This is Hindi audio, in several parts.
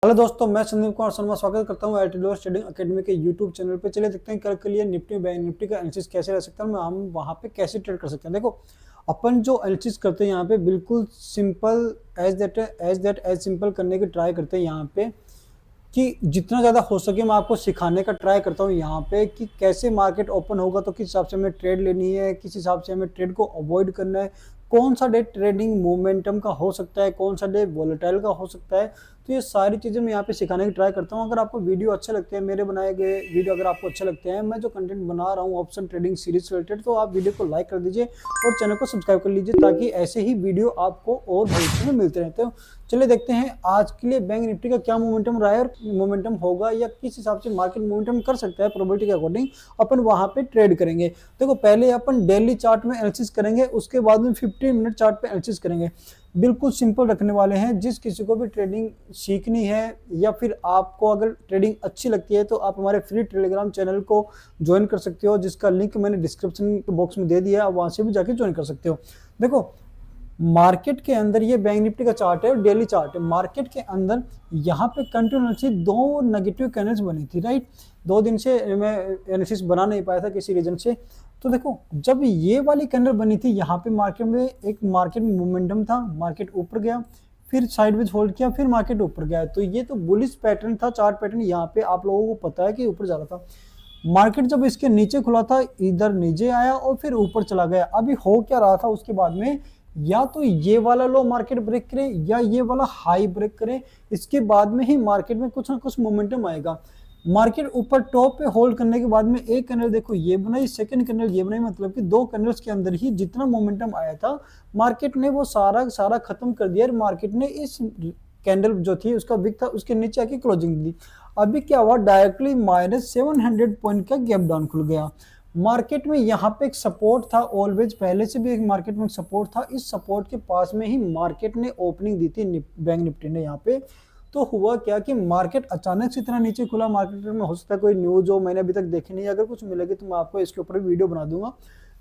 हेलो दोस्तों, मैं संदीप कुमार शर्मा स्वागत करता हूं एल्टिडोर ट्रेडिंग एकेडमी के यूट्यूब चैनल पे। चलिए देखते हैं कल के लिए निफ्टी बैंक निफ्टी का एनालिसिस कैसे रह सकता है, हम वहां पे कैसे ट्रेड कर सकते हैं। देखो, अपन जो एनालिसिस करते हैं यहाँ पे बिल्कुल सिंपल एज सिंपल करने की ट्राई करते हैं यहाँ पे, कि जितना ज़्यादा हो सके मैं आपको सिखाने का ट्राई करता हूँ यहाँ पे कि कैसे मार्केट ओपन होगा तो किस हिसाब से हमें ट्रेड लेनी है, किस हिसाब से हमें ट्रेड को अवॉइड करना है, कौन सा डे ट्रेडिंग मोमेंटम का हो सकता है, कौन सा डे वॉलेटाइल का हो सकता है। तो ये सारी चीज़ें मैं यहाँ पे सिखाने की ट्राई करता हूँ। अगर आपको वीडियो अच्छे लगते हैं, मेरे बनाए गए वीडियो अगर आपको अच्छे लगते हैं, मैं जो कंटेंट बना रहा हूँ ऑप्शन ट्रेडिंग सीरीज रिलेटेड, तो आप वीडियो को लाइक कर दीजिए और चैनल को सब्सक्राइब कर लीजिए ताकि ऐसे ही वीडियो आपको और भविष्य में मिलते रहते हो। चलिए देखते हैं आज के लिए बैंक निफ्टी का क्या मोमेंटम रहा है और मोमेंटम होगा या किस हिसाब से मार्केट मोमेंटम कर सकता है प्रोबेबिलिटी के अकॉर्डिंग अपन वहां पे ट्रेड करेंगे। देखो, पहले अपन डेली चार्ट में एनालिसिस करेंगे, उसके बाद में 15 मिनट चार्ट पे एनालिसिस करेंगे। बिल्कुल सिंपल रखने वाले हैं। जिस किसी को भी ट्रेडिंग सीखनी है या फिर आपको अगर ट्रेडिंग अच्छी लगती है तो आप हमारे फ्री टेलीग्राम चैनल को ज्वाइन कर सकते हो, जिसका लिंक मैंने डिस्क्रिप्शन बॉक्स में दे दिया है, आप वहां से भी जाके ज्वाइन कर सकते हो। देखो, मार्केट के अंदर ये बैंक निफ्टी का चार्ट है और डेली चार्ट है। मार्केट के अंदर यहाँ पे कंटिन्यूसली दो नेगेटिव कैंडल्स बनी थी, राइट। 2 दिन से मैं एनालिसिस बना नहीं पाया था किसी रीजन से। तो देखो, जब ये वाली कैंडल बनी थी यहाँ पे मार्केट में मोमेंटम था, मार्केट ऊपर गया, फिर साइडवेज होल्ड किया, फिर मार्केट ऊपर गया। तो ये तो बुलिश पैटर्न था, चार्ट पैटर्न यहाँ पे आप लोगों को पता है कि ऊपर जा रहा था। मार्केट जब इसके नीचे खुला था, इधर नीचे आया और फिर ऊपर चला गया। अभी हो क्या रहा था उसके बाद में, या तो ये वाला लो मार्केट ब्रेक करे या ये वाला हाई ब्रेक करे, इसके बाद में ही मार्केट में कुछ ना कुछ मोमेंटम आएगा। मार्केट ऊपर टॉप पे होल्ड करने के बाद में एक कैंडल देखो ये बनाई, सेकंड कैंडल ये बनाई, मतलब कि 2 कैंडल्स के अंदर ही जितना मोमेंटम आया था मार्केट ने वो सारा खत्म कर दिया और मार्केट ने इस कैंडल जो थी उसका विक था उसके नीचे आके क्लोजिंग दी। अभी क्या हुआ, डायरेक्टली -700 पॉइंट का गैप डाउन खुल गया। मार्केट में यहाँ पे एक सपोर्ट था, ऑलवेज पहले से भी एक मार्केट में सपोर्ट था। इस सपोर्ट के पास में ही मार्केट ने ओपनिंग दी थी बैंक निफ्टी ने यहाँ पे। तो हुआ क्या कि मार्केट अचानक से इतना नीचे खुला। मार्केट में हो सकता है कोई न्यूज हो, मैंने अभी तक देखी नहीं, अगर कुछ मिलेगी तो मैं आपको इसके ऊपर वीडियो बना दूंगा।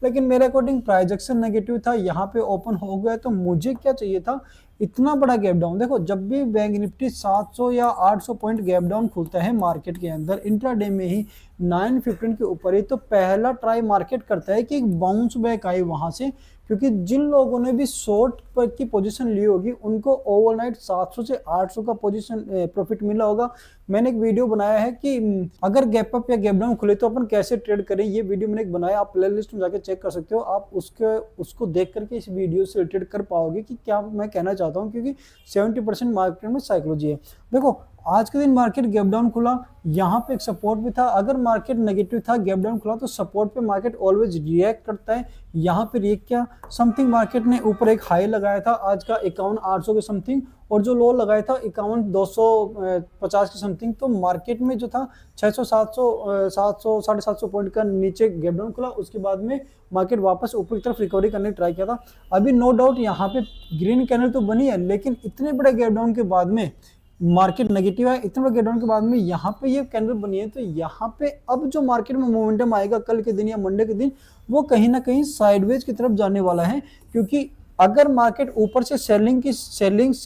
लेकिन मेरे अकॉर्डिंग ट्रांजैक्शन नेगेटिव था, यहाँ पे ओपन हो गया। तो मुझे क्या चाहिए था, इतना बड़ा गैप डाउन। देखो, जब भी बैंक निफ्टी 700 या 800 पॉइंट गैप डाउन खुलता है मार्केट के अंदर इंट्राडे में ही 915 के ऊपर ही, तो पहला ट्राई मार्केट करता है कि एक बाउंस बैक आए वहां से, क्योंकि जिन लोगों ने भी शॉर्ट पर की पोजीशन ली होगी उनको ओवरनाइट 700 से 800 का पोजीशन प्रॉफिट मिला होगा। मैंने एक वीडियो बनाया है कि अगर गैप अप या गैप डाउन खुले तो अपन कैसे ट्रेड करें, ये वीडियो मैंने एक बनाया, आप प्लेलिस्ट में जाके चेक कर सकते हो। आप उसको देख करके इस वीडियो से रिलेटेड कर पाओगे कि क्या मैं कहना चाहता हूँ, क्योंकि 70% मार्केट में साइकोलॉजी है। देखो, आज के दिन मार्केट गैप डाउन खुला, यहाँ पे एक सपोर्ट भी था। अगर मार्केट नेगेटिव था, गैप डाउन खुला, तो सपोर्ट पे मार्केट ऑलवेज रिएक्ट करता है। यहाँ पे रिएक्ट क्या, समथिंग मार्केट ने ऊपर एक हाई लगाया था आज का 51,800 के समथिंग, और जो लो लगाया था 51,250 के समथिंग। तो मार्केट में जो था 600 700 700 750 पॉइंट का नीचे गैप डाउन खुला, उसके बाद में मार्केट वापस ऊपर की तरफ रिकवरी करने की ट्राई किया था। अभी नो डाउट यहाँ पे ग्रीन कैंडल तो बनी है, लेकिन इतने बड़े गैप डाउन के बाद में मार्केट नेगेटिव है, इतना बड़ा गैप डाउन के बाद में यहाँ पे ये कैंडल बनी है। तो यहाँ पे अब जो मार्केट में मोमेंटम आएगा कल के दिन या मंडे के दिन, वो कहीं ना कहीं साइडवेज की तरफ जाने वाला है। क्योंकि अगर मार्केट ऊपर से सेलिंग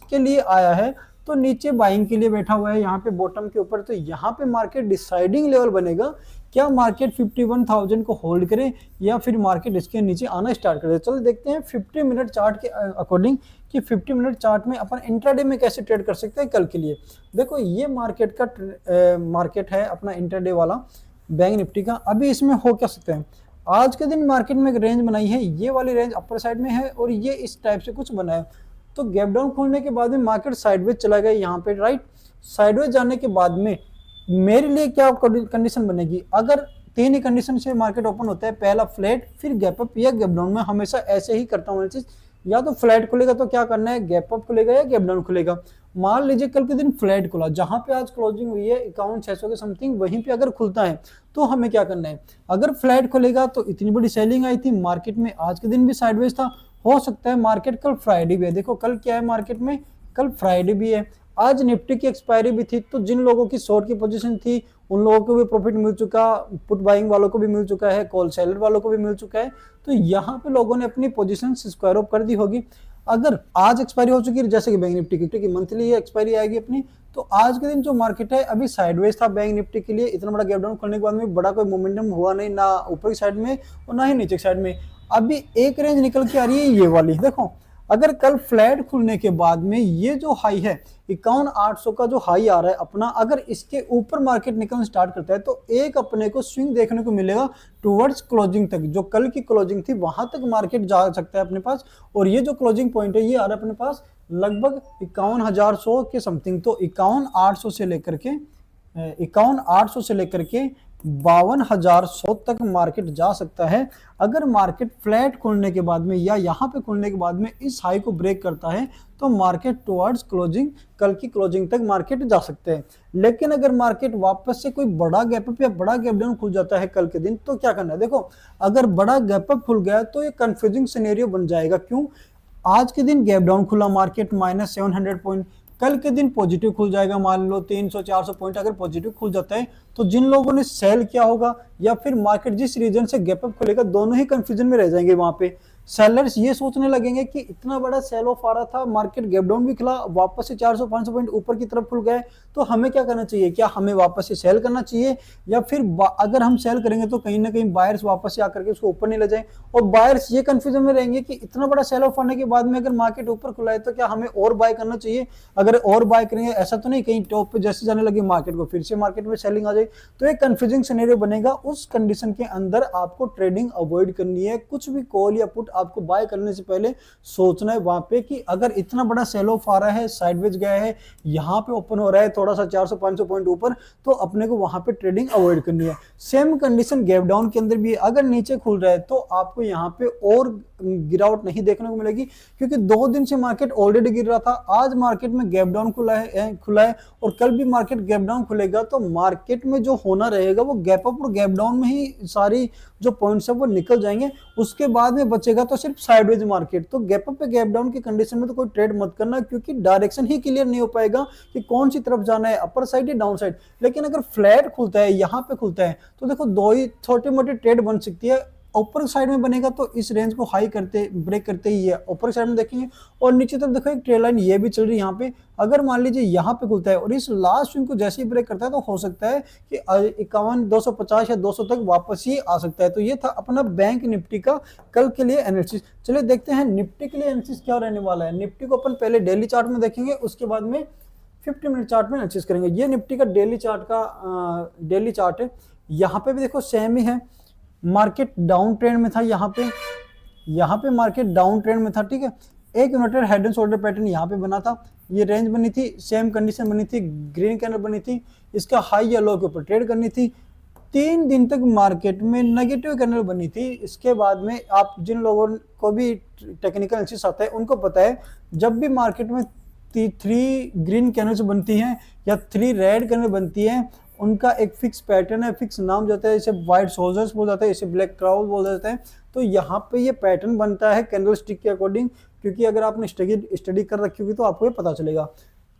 के लिए आया है तो नीचे बाइंग के लिए बैठा हुआ है यहाँ पे बॉटम के ऊपर। तो यहाँ पे मार्केट डिसाइडिंग लेवल बनेगा, क्या मार्केट 51,000 को होल्ड करे या फिर मार्केट इसके नीचे आना स्टार्ट करे। चलो देखते हैं 50 मिनट चार्ट के अकॉर्डिंग कि 50 मिनट चार्ट में अपन इंट्राडे में कैसे ट्रेड कर सकते हैं कल के लिए। देखो, ये मार्केट है अपना इंट्राडे वाला बैंक निफ्टी का। अभी इसमें हो क्या सकते हैं, आज के दिन मार्केट में एक रेंज बनाई है, ये वाली रेंज अपर साइड में है और ये इस टाइप से कुछ बना है। तो गैप डाउन खोलने के बाद में मार्केट साइडवेज चला गया यहाँ पे, राइट। साइडवेज जाने के बाद में मेरे लिए क्या कंडीशन बनेगी, अगर 3 ही कंडीशन से मार्केट ओपन होता है, पहला फ्लैट, फिर गैप अप या गैप डाउन। मैं हमेशा ऐसे ही करता हूँ एनालिसिस, या तो फ्लैट खुलेगा तो क्या करना है, गैप अप खुलेगा या गैप डाउन खुलेगा। मान लीजिए कल के दिन फ्लैट खुला, जहां पे आज क्लोजिंग हुई है 51,600 के समथिंग, वहीं पे अगर खुलता है तो हमें क्या करना है। अगर फ्लैट खुलेगा तो इतनी बड़ी सेलिंग आई थी मार्केट में, आज के दिन भी साइडवेज था, हो सकता है मार्केट कल फ्राइडे भी है। देखो कल क्या है मार्केट में, कल फ्राइडे भी है। आज निफ्टी की एक्सपायरी भी थी, तो जिन लोगों की शॉर्ट की पोजीशन थी उन लोगों को भी प्रॉफिट मिल चुका, पुट बाइंग वालों को भी मिल चुका है, कॉल सेलर वालों को भी मिल चुका है। तो यहाँ पे लोगों ने अपनी पोजीशन स्क्वायर ऑफ कर दी होगी। अगर आज एक्सपायरी हो चुकी है जैसे कि बैंक निफ्टी की, क्योंकि मंथली एक्सपायरी आएगी अपनी, तो आज के दिन जो मार्केट है अभी साइडवेज था बैंक निफ्टी के लिए, इतना बड़ा गैप डाउन खोलने के बाद में बड़ा कोई मोमेंटम हुआ नहीं, ना ऊपर की साइड में और ना ही नीचे की साइड में। अभी एक रेंज निकल के आ रही है ये वाली, देखो अगर कल फ्लैट खुलने के बाद में ये जो हाई है 51,800 का जो हाई आ रहा है अपना, अगर इसके ऊपर मार्केट निकलना स्टार्ट करता है तो एक अपने को स्विंग देखने को मिलेगा टुवर्ड्स क्लोजिंग तक, जो कल की क्लोजिंग थी वहां तक मार्केट जा सकता है अपने पास। और ये जो क्लोजिंग पॉइंट है ये आ रहा है अपने पास लगभग 51,100 के समथिंग, तो 51,800 से लेकर के 51,800 से लेकर के 52,100 तक मार्केट जा सकता है। अगर मार्केट फ्लैट खुलने के बाद में या यहाँ पे खुलने के बाद में इस हाई को ब्रेक करता है तो मार्केट टुवर्ड्स क्लोजिंग, कल की क्लोजिंग तक मार्केट जा सकते हैं। लेकिन अगर मार्केट वापस से कोई बड़ा गैप अप या बड़ा गैप डाउन खुल जाता है कल के दिन तो क्या करना है, देखो अगर बड़ा गैप अप खुल गया तो ये कंफ्यूजिंग सिनेरियो बन जाएगा। क्यों? आज के दिन गैप डाउन खुला मार्केट -700 पॉइंट, कल के दिन पॉजिटिव खुल जाएगा, मान लो 300-400 पॉइंट अगर पॉजिटिव खुल जाता है तो जिन लोगों ने सेल किया होगा या फिर मार्केट जिस रीजन से गैप अप खुलेगा दोनों ही कंफ्यूजन में रह जाएंगे। वहां पे सेलर्स ये सोचने लगेंगे कि इतना बड़ा सेल ऑफ आ रहा था, मार्केट गैप डाउन भी खुला, वापस से 400-500 पॉइंट ऊपर की तरफ खुल गए, तो हमें क्या करना चाहिए? क्या हमें वापस से सेल करना चाहिए या फिर अगर हम सेल करेंगे तो कहीं ना कहीं बायर्स वापस से आकर के उसको ऊपर नहीं ले जाए। और बायर्स ये कंफ्यूजन में रहेंगे कि इतना बड़ा सेल ऑफ आने के बाद में अगर मार्केट ऊपर खुला है तो क्या हमें और बाय करना चाहिए? अगर और बाय करेंगे ऐसा तो नहीं कहीं टॉप पे जैसे जाने लगे मार्केट को फिर से मार्केट में सेलिंग आ जाए, तो एक कंफ्यूजिंग सिनेरियो बनेगा। उस कंडीशन के अंदर आपको ट्रेडिंग अवॉइड करनी है। कुछ भी कॉल या पुट आपको बाय करने से पहले सोचना है वहां पे कि अगर इतना बड़ा सेल ऑफ आ रहा है, साइडवेज गया है, यहाँ पे ओपन हो रहा है थोड़ा सा 400-500 पॉइंट ऊपर, तो अपने को वहां पे ट्रेडिंग अवॉइड करनी है। सेम कंडीशन गैप डाउन के अंदर भी, अगर नीचे खुल रहा है तो आपको यहाँ पे और गिरावट नहीं देखने को मिलेगी, क्योंकि 2 दिन से मार्केट ऑलरेडी गिर रहा था। आज मार्केट में गैप डाउन खुला है और कल भी मार्केट गैप डाउन खुलेगा, तो मार्केट में जो होना रहेगा वो गैप अप और गैप डाउन में ही सारी जो पॉइंट्स है वो निकल जाएंगे। उसके बाद में बचेगा तो सिर्फ साइडवेज मार्केट। तो गैप अप पे गैप डाउन की कंडीशन में तो कोई ट्रेड मत करना, क्योंकि डायरेक्शन ही क्लियर नहीं हो पाएगा कि कौन सी तरफ जाना है, अपर साइड या डाउन साइड। लेकिन अगर फ्लैट खुलता है, यहाँ पे खुलता है, तो देखो 2 ही छोटे मोटे ट्रेड बन सकती है। ऊपर साइड में बनेगा तो इस रेंज को हाई करते ब्रेक करते ही है ऊपर साइड में देखेंगे, और नीचे तरफ देखो एक ट्रेल लाइन ये भी चल रही है यहाँ पे। अगर मान लीजिए यहाँ पे खुलता है और इस लास्ट स्विंग को जैसे ही ब्रेक करता है तो हो सकता है कि 51,250 या 200 तक वापस ही आ सकता है। तो ये था अपना बैंक निफ्टी का कल के लिए एनालिसिस। चलिए देखते हैं निफ्टी के लिए एनालिसिस क्या रहने वाला है। निफ्टी को अपन पहले डेली चार्ट में देखेंगे, उसके बाद में 50 मिनट चार्ट में एनालिसिस करेंगे। ये निफ्टी का डेली चार्ट है। यहाँ पे भी देखो सेम ही है, मार्केट डाउन ट्रेंड में था। यहाँ पे मार्केट डाउन ट्रेंड में था, ठीक है। एक united head and shoulder pattern यहाँ पे बना था, ये रेंज बनी थी, सेम कंडीशन बनी थी, ग्रीन कैंडल बनी थी, इसका हाई या लो के ऊपर ट्रेड करनी थी। 3 दिन तक मार्केट में नेगेटिव कैंडल बनी थी। इसके बाद में आप जिन लोगों को भी टेक्निकल एनालिसिस आता है उनको पता है, जब भी मार्केट में 3 ग्रीन कैंडल्स बनती हैं या 3 रेड कैंडल बनती हैं, उनका एक फिक्स पैटर्न है, फिक्स नाम जाता है, इसे व्हाइट सोल्जर्स बोल जाता है, इसे ब्लैक क्राउड बोल जाता है। तो यहाँ पे ये पैटर्न बनता है कैंडल स्टिक के अकॉर्डिंग, क्योंकि अगर आपने स्टडी कर रखी होगी तो आपको ये पता चलेगा।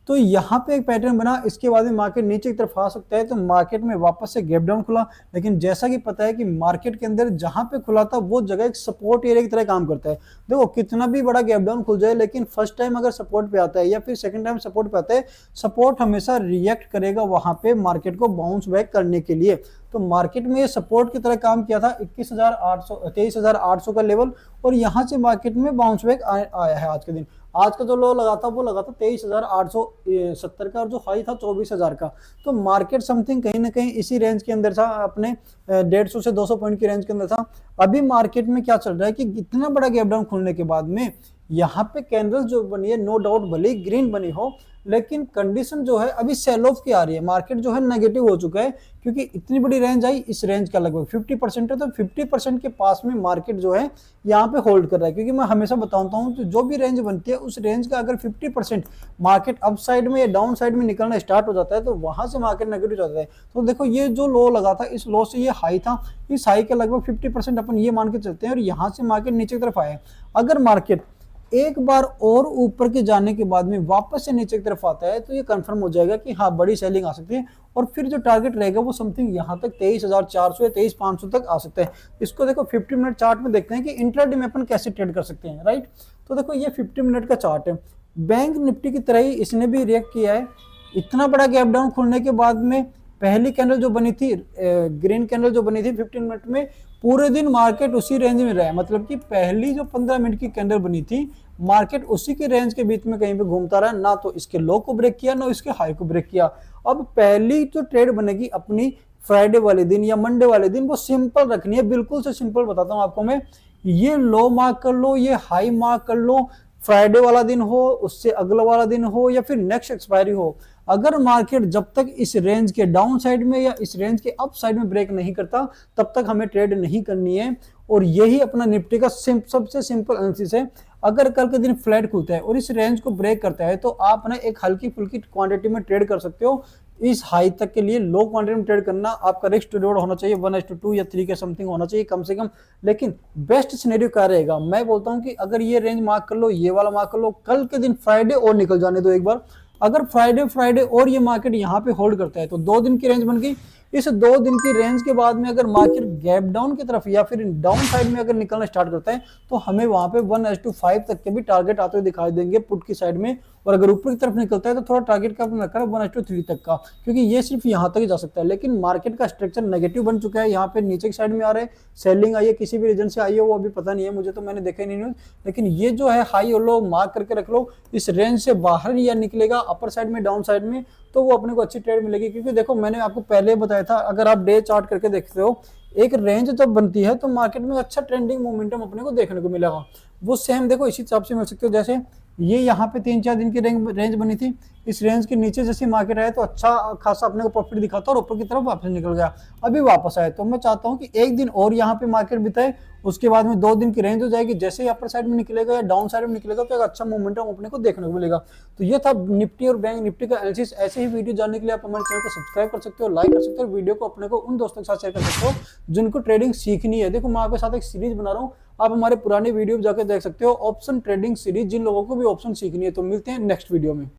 तो यहाँ पे एक पैटर्न बना, इसके बाद में मार्केट नीचे की तरफ आ सकता है, तो मार्केट में वापस से गैप डाउन खुला। लेकिन जैसा कि पता है कि मार्केट के अंदर जहां पे खुला था वो जगह एक सपोर्ट एरिया की तरह काम करता है। देखो कितना भी बड़ा गैप डाउन खुल जाए, लेकिन फर्स्ट टाइम अगर सपोर्ट पे आता है या फिर सेकंड टाइम सपोर्ट पे आता है, सपोर्ट हमेशा रिएक्ट करेगा वहां पे मार्केट को बाउंस बैक करने के लिए। तो मार्केट में ये सपोर्ट की तरह काम किया था 23,800 का लेवल, और यहाँ से मार्केट में बाउंस बैक आया है। आज के दिन आज का जो लो लगा था वो लगा था 23,870 का, और जो हाई था 24,000 का। तो मार्केट समथिंग कहीं ना कहीं इसी रेंज के अंदर था, अपने 150 से 200 पॉइंट की रेंज के अंदर था। अभी मार्केट में क्या चल रहा है कि इतना बड़ा गैप डाउन खुलने के बाद में यहाँ पे कैंडल्स जो बनी है, नो डाउट भले ही ग्रीन बनी हो, लेकिन कंडीशन जो है अभी सेल ऑफ की आ रही है। मार्केट जो है नेगेटिव हो चुका है, क्योंकि इतनी बड़ी रेंज आई, इस रेंज का लगभग 50% है, तो 50% के पास में मार्केट जो है यहाँ पे होल्ड कर रहा है। क्योंकि मैं हमेशा बताता हूँ, तो जो भी रेंज बनती है उस रेंज का अगर 50% मार्केट अप साइड में या डाउन साइड में निकलना स्टार्ट हो जाता है तो वहां से मार्केट नेगेटिव जाता है। तो देखो ये जो लो लगा था, इस लो से ये हाई था, इस हाई के लगभग 50% अपन ये मान के चलते हैं, और यहाँ से मार्केट नीचे की तरफ आया। अगर मार्केट एक बार और ऊपर के जाने के बाद में वापस से नीचे की तरफ आता है तो ये कंफर्म हो जाएगा कि हाँ बड़ी सेलिंग आ सकती है, और फिर जो टारगेट रहेगा वो समथिंग यहाँ तक 23,400 या 23,500 तक आ सकता है। इसको देखो 50 मिनट चार्ट में देखते हैं कि इंट्राडे में अपन कैसे ट्रेड कर सकते हैं, राइट। तो देखो ये 50 मिनट का चार्ट है, बैंक निफ्टी की तरह ही इसने भी रिएक्ट किया है। इतना बड़ा गैप डाउन खुलने के बाद में पहली कैंडल जो बनी थी, ग्रीन कैंडल जो बनी थी 15 मिनट में, पूरे दिन मार्केट उसी रेंज में रहा है। मतलब कि पहली जो 15 मिनट की कैंडल बनी थी, मार्केट उसी के रेंज के बीच में कहीं पे घूमता रहा, ना तो इसके लो को ब्रेक किया ना इसके हाई को ब्रेक किया। अब पहली जो ट्रेड बनेगी अपनी फ्राइडे वाले दिन या मंडे वाले दिन, वो सिंपल रखनी है, बिल्कुल से सिंपल बताता हूं आपको मैं। ये लो मार्क कर लो, ये हाई मार्क कर लो, फ्राइडे वाला दिन हो, उससे अगला वाला दिन हो, या फिर नेक्स्ट एक्सपायरी हो, अगर मार्केट जब तक इस रेंज के डाउन साइड में या इस रेंज के अप साइड में ब्रेक नहीं करता, तब तक हमें ट्रेड नहीं करनी है। और यही अपना निफ्टी का सबसे सिंपल एनालिसिस है। अगर कल के दिन फ्लैट खुलता है और इस रेंज को ब्रेक करता है, तो आप ना एक हल्की फुल्की क्वांटिटी में ट्रेड कर सकते हो। इस हाई तक के लिए लो क्वांटिटी में ट्रेड करना, आपका रिस्क टू रिवॉर्ड होना चाहिए 1:2 या 3 के समथिंग होना चाहिए कम से कम। लेकिन बेस्ट सिनेरियो क्या रहेगा, मैं बोलता हूं कि अगर ये रेंज मार्क कर लो, ये वाला मार्क कर लो, कल के दिन फ्राइडे और निकल जाने दो एक बार। अगर फ्राइडे और ये मार्केट यहाँ पे होल्ड करता है तो 2 दिन की रेंज बन गई। इस 2 दिन की रेंज के बाद में अगर मार्केट गैप डाउन की तरफ या फिर डाउन साइड में अगर निकलना स्टार्ट करता है, तो हमें वहां पे 1:5 तक के भी टारगेट आते हुए दिखाई देंगे पुट की साइड में। और अगर ऊपर की तरफ निकलता है तो थोड़ा टारगेट का अपना रखा 1:3 तक का, क्योंकि ये सिर्फ यहाँ तक ही जा सकता है। लेकिन मार्केट का स्ट्रक्चर नेगेटिव बन चुका है, यहाँ पे नीचे की साइड में आ रहे हैं, सेलिंग आई है, किसी भी रीजन से आई है वो अभी पता नहीं है मुझे, तो मैंने देखा ही नहीं न्यूज। लेकिन ये जो है हाई और लो मार्क करके रख लो, इस रेंज से बाहर या निकलेगा अपर साइड में डाउन साइड में, तो वो अपने को अच्छी ट्रेड मिलेगी। क्योंकि देखो मैंने आपको पहले बताया था, अगर आप डे चार्ट करके देखते हो, एक रेंज जब बनती है तो मार्केट में अच्छा ट्रेंडिंग मोमेंटम अपने को देखने को मिलेगा। वो सेम देखो इसी हिसाब से मिल सकते हो। जैसे ये यहाँ पे 3-4 दिन की रेंज बनी थी, इस रेंज के नीचे जैसे मार्केट आया तो अच्छा खासा अपने को प्रॉफिट दिखाता और ऊपर की तरफ वापस निकल गया, अभी वापस आया। तो मैं चाहता हूँ कि एक दिन और यहाँ पे मार्केट बिताए, उसके बाद में 2 दिन की रेंज हो जाएगी, जैसे ही अपर साइड में निकलेगा या डाउन साइड में निकलेगा तो एक अच्छा मोमेंटम अपने को देखने को मिलेगा। तो ये था निफ्टी और बैंक निफ्टी का एनालिसिस। ऐसे ही वीडियो जानने के लिए आप हमारे चैनल को सब्सक्राइब कर सकते हो, लाइक कर सकते हो, वीडियो को अपने को उन दोस्तों के साथ शेयर कर सकते हो जिनको ट्रेडिंग सीखनी है। देखो मैं आपके साथ एक सीरीज बना रहा हूँ, आप हमारे पुराने वीडियो जाकर देख सकते हो, ऑप्शन ट्रेडिंग सीरीज, जिन लोगों को भी ऑप्शन सीखनी है। तो मिलते हैं नेक्स्ट वीडियो में।